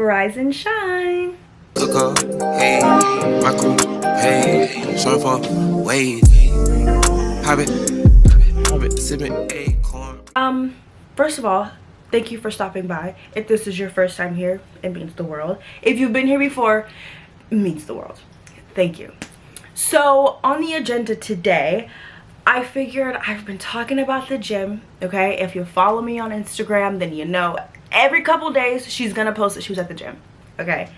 Rise and shine. Hey, my crew, hey, surfer, wave, hobbit, sipping acorn. First of all, thank you for stopping by. If this is your first time here, it means the world. If you've been here before, it means the world. Thank you. So on the agenda today, I figured I've been talking about the gym, okay? If you follow me on Instagram, then you know every couple days she's gonna post that she was at the gym, okay?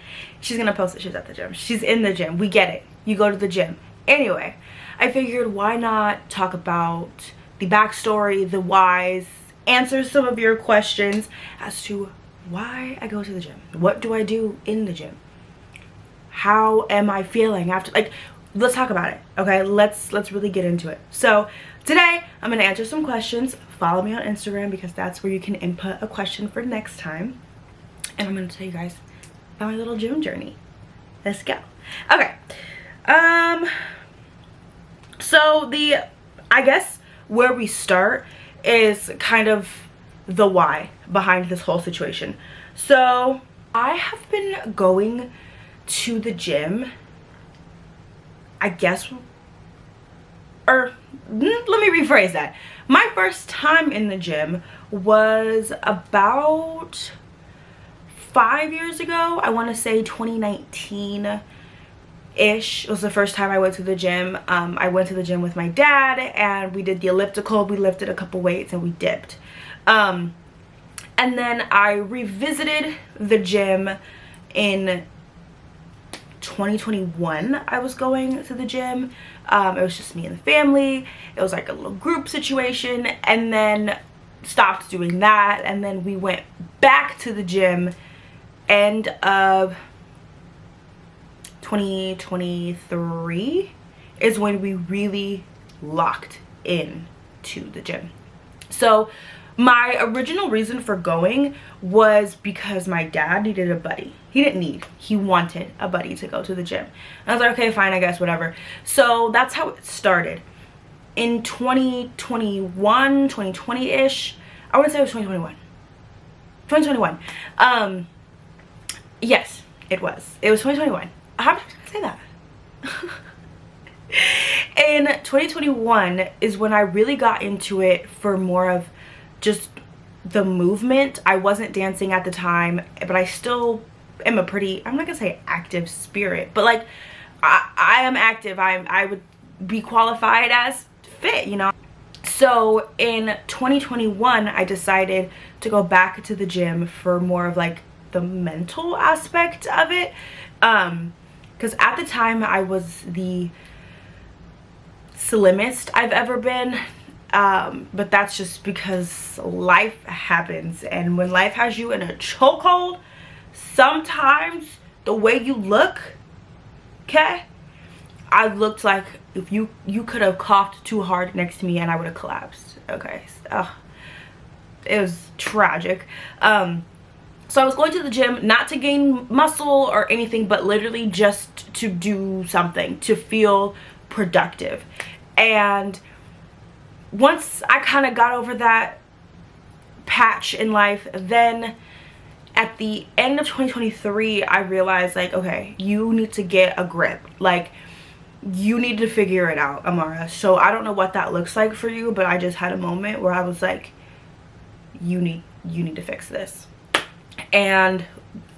She's gonna post that she was at the gym. She's in the gym. We get it. You go to the gym. Anyway, I figured why not talk about the backstory, the whys, answer some of your questions as to why I go to the gym. What do I do in the gym? How am I feeling after, like, let's talk about it, okay? Let's really get into it. So today I'm gonna answer some questions. Follow me on Instagram because that's where you can input a question for next time, and I'm gonna tell you guys about my little gym journey. Let's go. Okay, so I guess where we start is kind of the why behind this whole situation. So I have been going to the gym, I guess, or let me rephrase that. My first time in the gym was about 5 years ago. I want to say 2019-ish was the first time I went to the gym. I went to the gym with my dad and we did the elliptical. We lifted a couple weights and we dipped. And then I revisited the gym in 2021. I was going to the gym. It was just me and the family. It was like a little group situation, and then stopped doing that, and then we went back to the gym end of 2023 is when we really locked in to the gym. So my original reason for going was because my dad needed a buddy. He wanted a buddy to go to the gym. And I was like, okay, fine, I guess, whatever. So that's how it started. In 2021, 2020-ish, I want to say it was 2021. 2021. Yes, it was. It was 2021. How did I say that? In 2021 is when I really got into it for more of just the movement. I wasn't dancing at the time, but I still am a pretty, I'm not gonna say active spirit, but like I am active. I would be qualified as fit, you know. So in 2021 I decided to go back to the gym for more of like the mental aspect of it, because at the time I was the slimmest I've ever been. But that's just because life happens, and when life has you in a chokehold, sometimes the way you look, okay, I looked like if you could have coughed too hard next to me and I would have collapsed, okay. It was tragic. So I was going to the gym not to gain muscle or anything, but literally just to do something, to feel productive. And once I kind of got over that patch in life, then at the end of 2023 I realized, like, okay, you need to get a grip. Like, you need to figure it out, Amara. So I don't know what that looks like for you, but I just had a moment where I was like, you need to fix this, and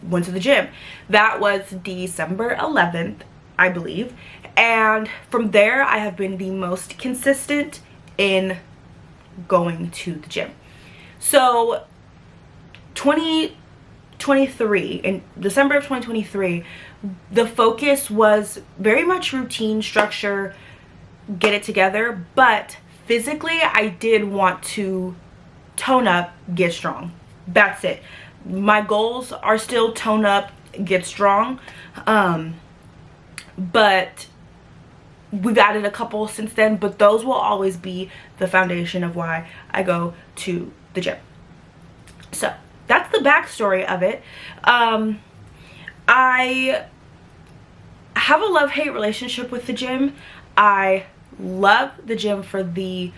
went to the gym. That was December 11th, I believe, and from there I have been the most consistent in going to the gym. So 2023, in December of 2023, the focus was very much routine, structure, get it together, but physically I did want to tone up, get strong. That's it. My goals are still tone up, get strong, but we've added a couple since then, but those will always be the foundation of why I go to the gym. So that's the backstory of it. I have a love-hate relationship with the gym. I love the gym for the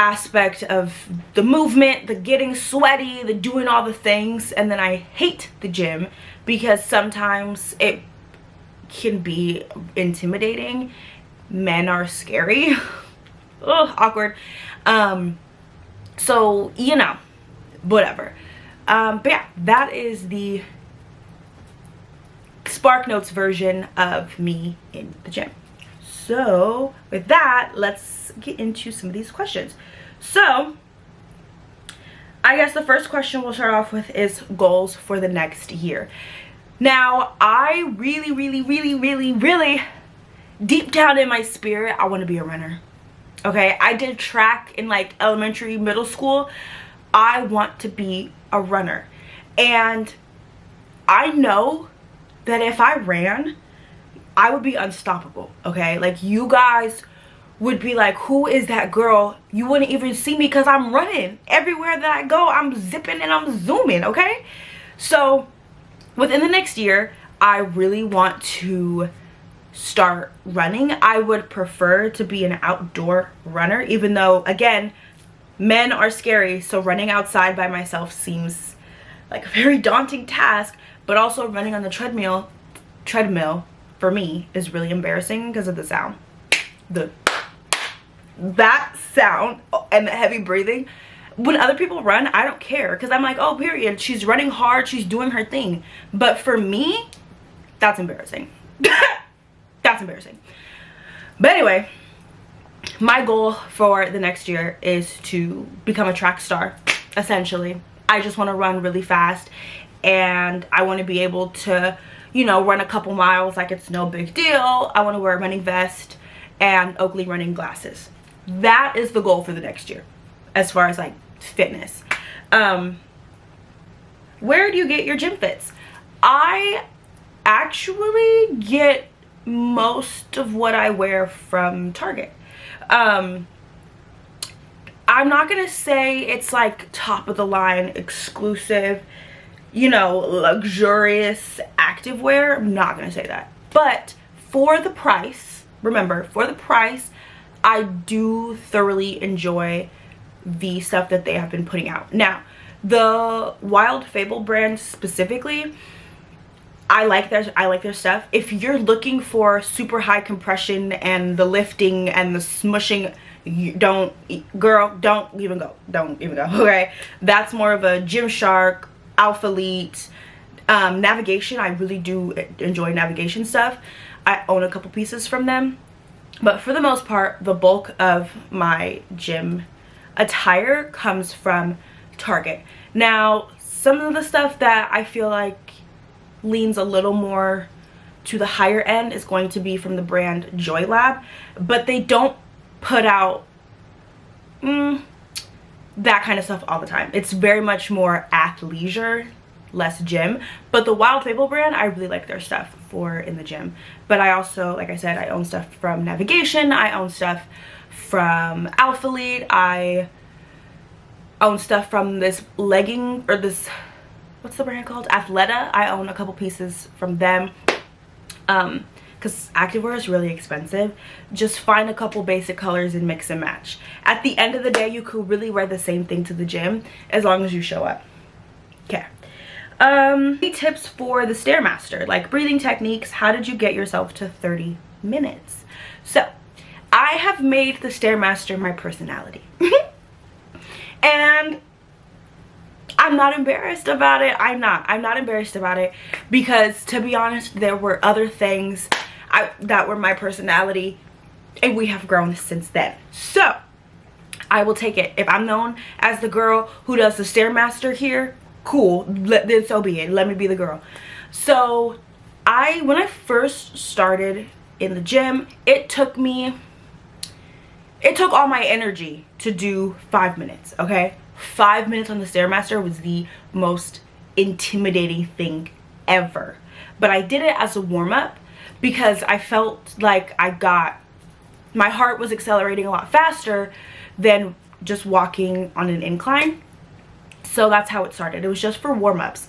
aspect of the movement, the getting sweaty, the doing all the things. And then I hate the gym because sometimes it can be intimidating. Men are scary. Ugh, awkward. So, you know, whatever. But yeah, that is the SparkNotes version of me in the gym. So with that, let's get into some of these questions. So I guess the first question we'll start off with is goals for the next year. Now, I really deep down in my spirit, I want to be a runner. Okay, I did track in like elementary, middle school. I want to be a runner. And I know that if I ran, I would be unstoppable. Okay, like you guys would be like, who is that girl? You wouldn't even see me because I'm running. Everywhere that I go, I'm zipping and I'm zooming. Okay, so within the next year, I really want to start running. I would prefer to be an outdoor runner, even though, again, men are scary, so running outside by myself seems like a very daunting task. But also running on the treadmill for me is really embarrassing because of the sound. That sound and the heavy breathing. When other people run, I don't care because I'm like, oh, period, she's running hard, she's doing her thing. But for me, that's embarrassing. That's embarrassing. But anyway, my goal for the next year is to become a track star, essentially. I just want to run really fast, and I want to be able to, you know, run a couple miles like it's no big deal. I want to wear a running vest and Oakley running glasses. That is the goal for the next year as far as like fitness. Where do you get your gym fits? I actually get most of what I wear from Target. I'm not gonna say it's like top of the line exclusive, you know, luxurious activewear. I'm not gonna say that, but for the price, remember, for the price, I do thoroughly enjoy the stuff that they have been putting out. Now, the Wild Fable brand specifically, I like their stuff. If you're looking for super high compression and the lifting and the smushing, don't even go, okay? That's more of a Gymshark, Alphalete, Navigation. I really do enjoy Navigation stuff. I own a couple pieces from them, but for the most part, the bulk of my gym attire comes from Target. Now, some of the stuff that I feel like leans a little more to the higher end is going to be from the brand JoyLab, but they don't put out that kind of stuff all the time. It's very much more athleisure, less gym. But the Wild Fable brand, I really like their stuff for in the gym. But I also, like I said, I own stuff from Navigation, I own stuff from Alphalete, I own stuff from this legging, or this, what's the brand called? Athleta. I own a couple pieces from them. Because activewear is really expensive. Just find a couple basic colors and mix and match. At the end of the day, you could really wear the same thing to the gym as long as you show up. Okay. Tips for the Stairmaster, like breathing techniques. How did you get yourself to 30 minutes? So, I have made the Stairmaster my personality. And I'm not embarrassed about it. I'm not embarrassed about it, because to be honest, there were other things that were my personality, and we have grown since then. So I will take it. If I'm known as the girl who does the Stairmaster here, cool, then so be it. Let me be the girl. So when I first started in the gym, it took all my energy to do 5 minutes, okay? 5 minutes on the Stairmaster was the most intimidating thing ever. But I did it as a warm-up because I felt like my heart was accelerating a lot faster than just walking on an incline. So that's how it started. It was just for warm-ups.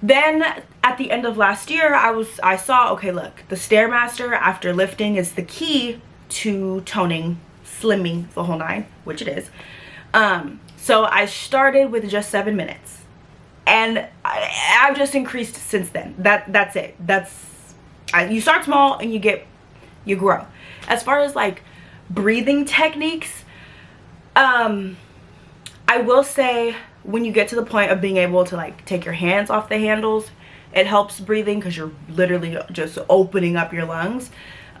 Then at the end of last year, I saw, okay, look, the Stairmaster after lifting is the key to toning slimming the whole 9, which it is. So I started with just 7 minutes, and I've just increased since then. That's it. You start small and you grow. As far as like breathing techniques, I will say when you get to the point of being able to like take your hands off the handles, it helps breathing because you're literally just opening up your lungs.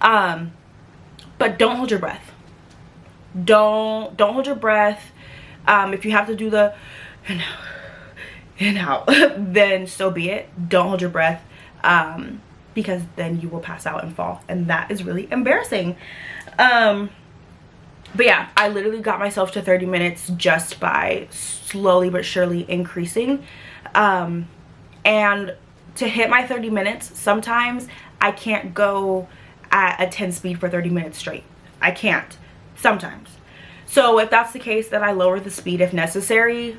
But don't hold your breath. Don't hold your breath. If you have to do the in out, then so be it. Don't hold your breath, because then you will pass out and fall, and that is really embarrassing. But yeah, I literally got myself to 30 minutes just by slowly but surely increasing. And to hit my 30 minutes, sometimes I can't go at a 10 speed for 30 minutes straight. I can't sometimes. So if that's the case, then I lower the speed if necessary.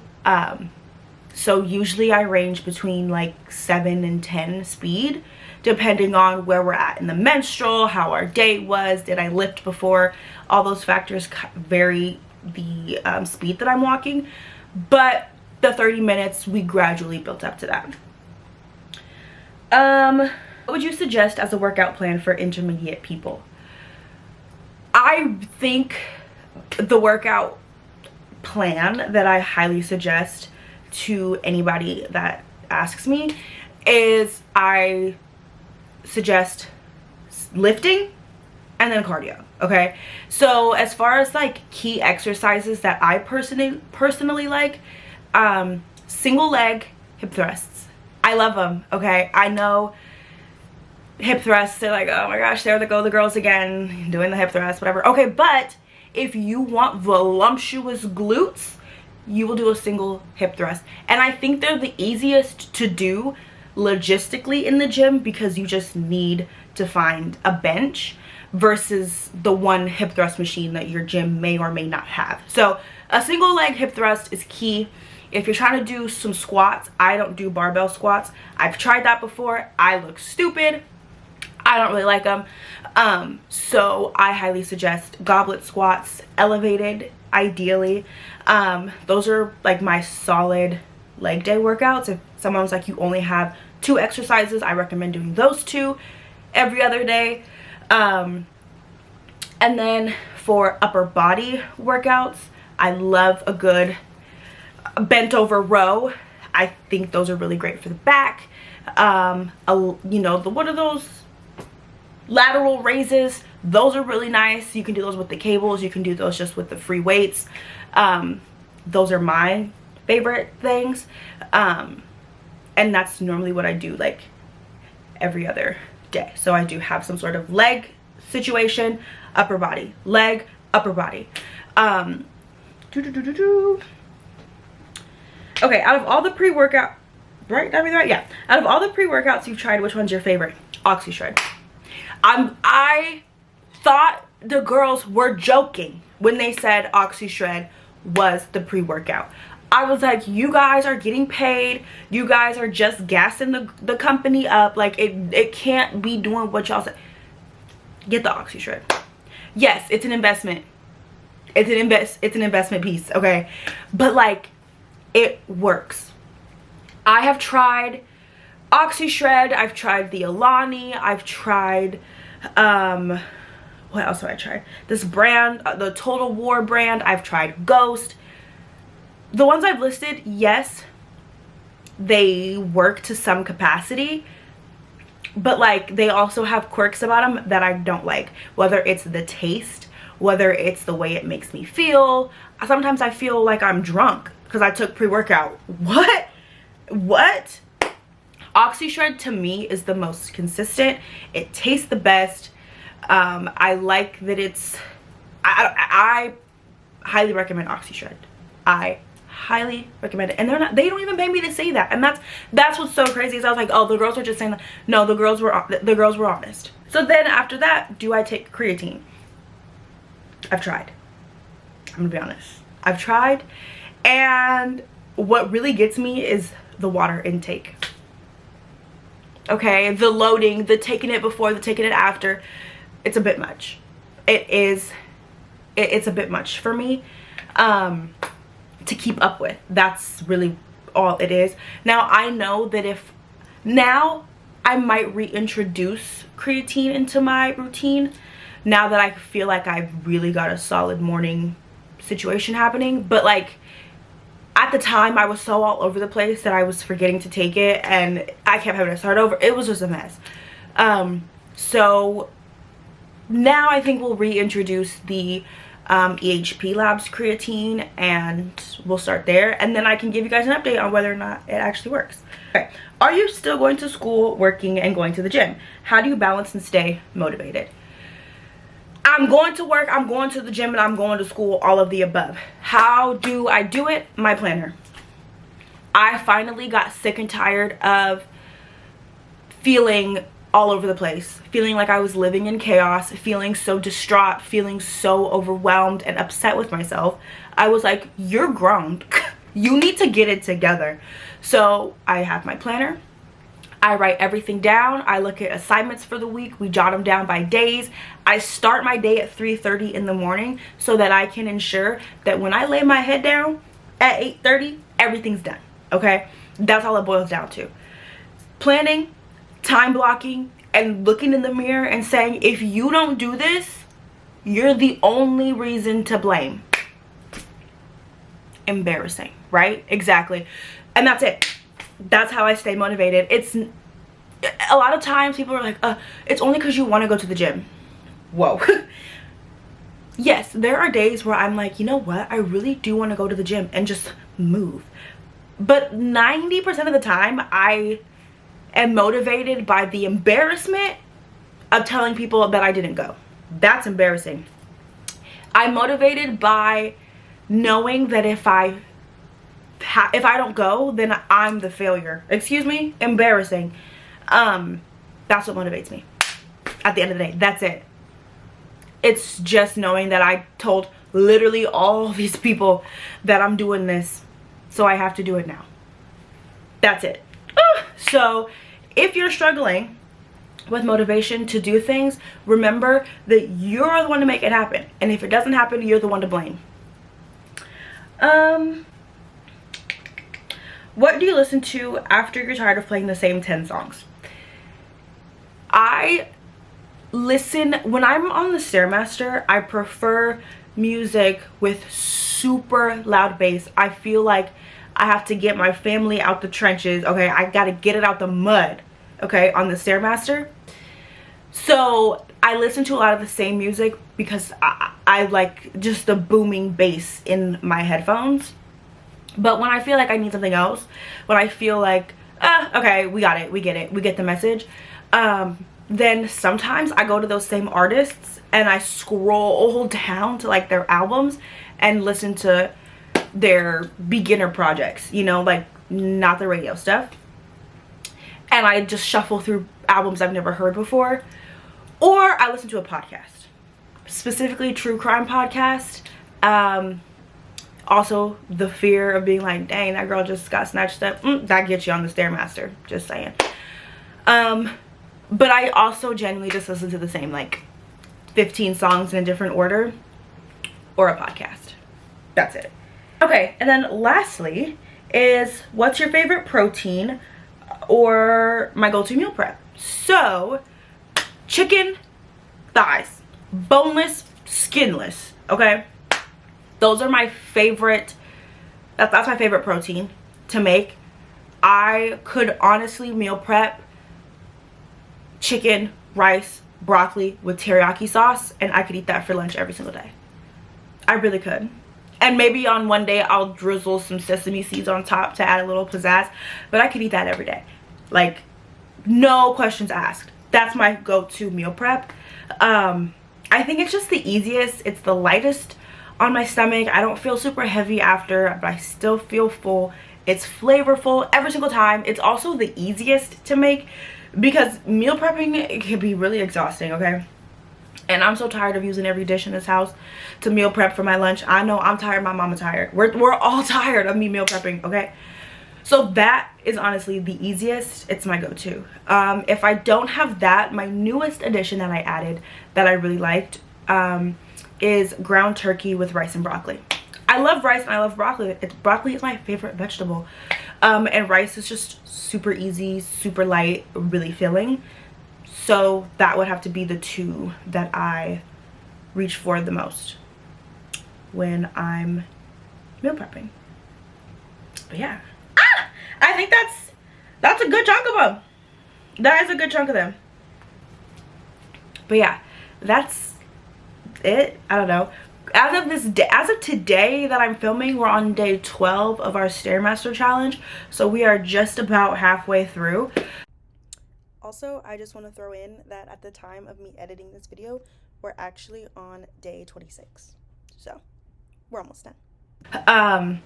So usually I range between like 7 and 10 speed, depending on where we're at in the menstrual, how our day was, did I lift before. All those factors vary the speed that I'm walking. But the 30 minutes, we gradually built up to that. What would you suggest as a workout plan for intermediate people? I think the workout plan that I highly suggest to anybody that asks me is I suggest lifting and then cardio. Okay, so as far as like key exercises that I personally like, single leg hip thrusts. I love them. Okay, I know hip thrusts, they're like, oh my gosh, there go the girls again doing the hip thrust, whatever. Okay, but if you want voluptuous glutes, you will do a single hip thrust, and I think they're the easiest to do logistically in the gym because you just need to find a bench versus the one hip thrust machine that your gym may or may not have. So a single leg hip thrust is key. If you're trying to do some squats, I don't do barbell squats. I've tried that before. I look stupid. I don't really like them. So I highly suggest goblet squats, elevated ideally. Those are like my solid leg day workouts. If someone's like, you only have 2 exercises, I recommend doing those 2 every other day. And then for upper body workouts, I love a good bent over row. I think those are really great for the back. You know, what are those lateral raises? Those are really nice. You can do those with the cables, you can do those just with the free weights. Those are my favorite things, and that's normally what I do like every other day. So I do have some sort of leg situation, upper body, leg, upper body. Okay, out of all the pre-workout, right? Did I read that right? Yeah. Out of all the pre-workouts you've tried, which one's your favorite? OxyShred. I thought the girls were joking when they said OxyShred was the pre-workout. I was like, you guys are getting paid. You guys are just gassing the company up. Like, it can't be doing what y'all said. Get the OxyShred. Yes, it's an investment. It's an investment piece, okay? But like, it works. I have tried OxyShred. I've tried the Alani. I've tried, what else have I tried? This brand, the Total War brand. I've tried Ghost. The ones I've listed, yes, they work to some capacity, but like, they also have quirks about them that I don't like. Whether it's the taste, whether it's the way it makes me feel. Sometimes I feel like I'm drunk because I took pre-workout. What? OxyShred to me is the most consistent. It tastes the best. I like that it's, I highly recommend OxyShred. I highly recommend it, and they don't even pay me to say that, and that's what's so crazy. Is I was like, oh, the girls are just saying that. No, the girls were honest. So then after that, do I take creatine? I've tried. I'm gonna be honest, I've tried, and what really gets me is the water intake. Okay, the loading, the taking it before, the taking it after, it's a bit much. It is it's a bit much for me to keep up with. That's really all it is. Now I know that now I might reintroduce creatine into my routine now that I feel like I've really got a solid morning situation happening. But like at the time, I was so all over the place that I was forgetting to take it, and I kept having to start over. It was just a mess. So now I think we'll reintroduce the EHP Labs creatine, and we'll start there, and then I can give you guys an update on whether or not it actually works. Okay. Are you still going to school, working, and going to the gym? How do you balance and stay motivated? I'm going to work, I'm going to the gym, and I'm going to school, all of the above. How do I do it? My planner. I finally got sick and tired of feeling all over the place, feeling like I was living in chaos, feeling so distraught, feeling so overwhelmed and upset with myself. I was like, you're grown. You need to get it together. So I have my planner. I write everything down. I look at assignments for the week. We jot them down by days. I start my day at 3:30 in the morning so that I can ensure that when I lay my head down at 8:30, everything's done. Okay? That's all it boils down to. Planning, time blocking, and looking in the mirror and saying, if you don't do this, you're the only reason to blame. Embarrassing, right? Exactly. And that's it. That's how I stay motivated. It's a lot of times people are like, it's only because you want to go to the gym. Whoa. Yes, there are days where I'm like, you know what, I really do want to go to the gym and just move. But 90% of the time I am motivated by the embarrassment of telling people that I didn't go. That's embarrassing. I'm motivated by knowing that if I don't go, then I'm the failure. Excuse me? Embarrassing. That's what motivates me. At the end of the day, that's it. It's just knowing that I told literally all these people that I'm doing this, so I have to do it now. That's it. So if you're struggling with motivation to do things, remember that you're the one to make it happen. And if it doesn't happen, you're the one to blame. What do you listen to after you're tired of playing the same 10 songs? I listen, when I'm on the Stairmaster, I prefer music with super loud bass. I feel like I have to get my family out the trenches. Okay, I gotta get it out the mud, okay, on the Stairmaster. So I listen to a lot of the same music because I like just the booming bass in my headphones. But when I feel like I need something else, when I feel like, okay, we got it, we get it, we get the message, then sometimes I go to those same artists and I scroll down to like their albums and listen to their beginner projects, you know, like not the radio stuff. And I just shuffle through albums I've never heard before. Or I listen to a podcast, specifically true crime podcast. Also, the fear of being like, dang, that girl just got snatched up. That gets you on the Stairmaster, just saying. But I also genuinely just listen to the same, like, 15 songs in a different order. Or a podcast. That's it. Okay, and then lastly is, what's your favorite protein or my go-to meal prep? So, chicken thighs. Boneless, skinless, okay? Those are my favorite, that's my favorite protein to make. I could honestly meal prep chicken, rice, broccoli with teriyaki sauce, and I could eat that for lunch every single day. I really could. And maybe on one day I'll drizzle some sesame seeds on top to add a little pizzazz, but I could eat that every day. Like, no questions asked. That's my go-to meal prep. I think it's just the easiest. It's the lightest on my stomach. I don't feel super heavy after, but I still feel full. It's flavorful every single time. It's also the easiest to make because meal prepping, it can be really exhausting, okay? And I'm so tired of using every dish in this house to meal prep for my lunch. I know I'm tired, my mama tired. We're all tired of me meal prepping, okay? So that is honestly the easiest. It's my go-to. If I don't have that, my newest addition that I added that I really liked is ground turkey with rice and broccoli. I love rice and I love broccoli. Broccoli is my favorite vegetable. And rice is just super easy, super light, really filling. So that would have to be the two that I reach for the most when I'm meal prepping. But yeah, I think that's a good chunk of them. That is a good chunk of them. But yeah, that's it. I don't know. As of today that I'm filming, we're on day 12 of our Stairmaster challenge. So we are just about halfway through. Also, I just want to throw in that at the time of me editing this video, we're actually on day 26. So we're almost done.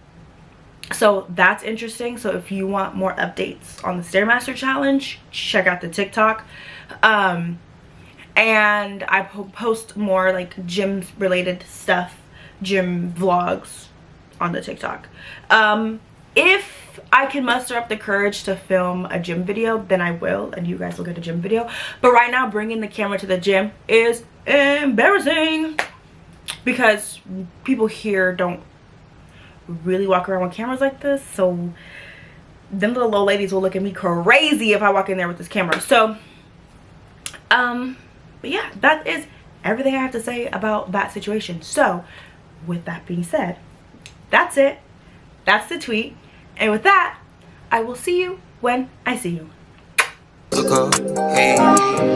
So that's interesting. So if you want more updates on the Stairmaster challenge, check out the TikTok. And I post more like gym related stuff, gym vlogs on the TikTok. If I can muster up the courage to film a gym video, then I will, and you guys will get a gym video. But right now, bringing the camera to the gym is embarrassing because people here don't really walk around with cameras like this. So them little old ladies will look at me crazy if I walk in there with this camera. So but yeah, that is everything I have to say about that situation. So with that being said, that's it. That's the tweet. And with that, I will see you when I see you. Cook up, hey,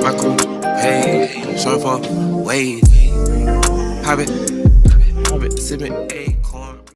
my crew, hey, surf up, wave, have it, sipping, hey.